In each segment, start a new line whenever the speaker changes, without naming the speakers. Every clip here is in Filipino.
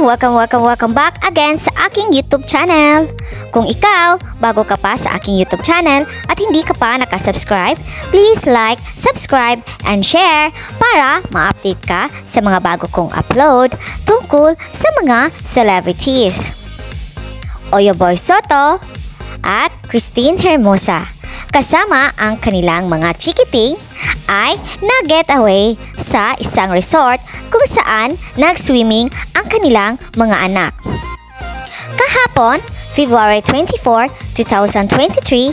Welcome back again sa aking YouTube channel. Kung ikaw, bago ka pa sa aking YouTube channel at hindi ka pa nakasubscribe, please like, subscribe, and share para ma-update ka sa mga bago kong upload tungkol sa mga celebrities. Oyo Boy Sotto at Kristine Hermosa, kasama ang kanilang mga chikiting ay nag-getaway sa isang resort kung saan nag-swimming ang kanilang mga anak. Kahapon, February 24, 2023,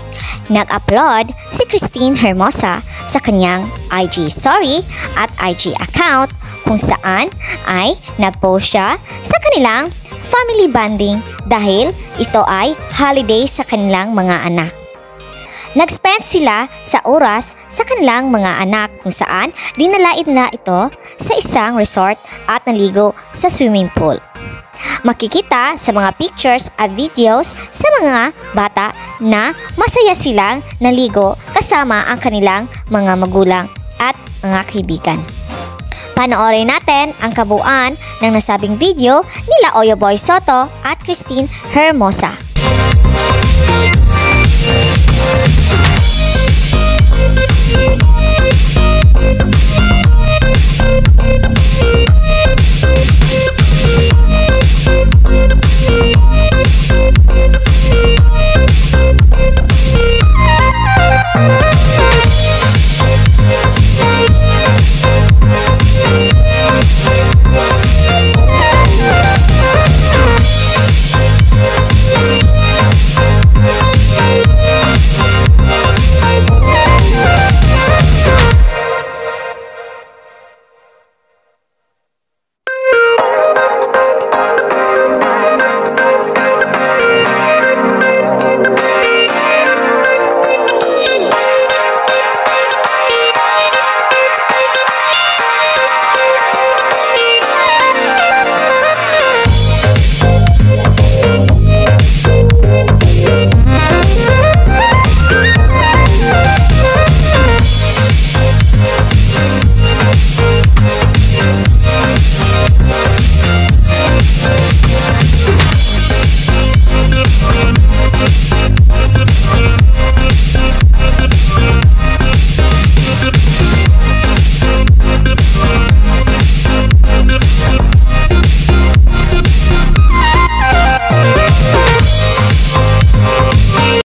nag-upload si Kristine Hermosa sa kanyang IG story at IG account kung saan ay nag-post siya sa kanilang family bonding dahil ito ay holiday sa kanilang mga anak. Nag-spend sila sa oras sa kanilang mga anak kung saan dinala nila ito sa isang resort at naligo sa swimming pool. Makikita sa mga pictures at videos sa mga bata na masaya silang naligo kasama ang kanilang mga magulang at mga kaibigan. Panoorin natin ang kabuuan ng nasabing video nila Oyo Boy Sotto at Kristine Hermosa.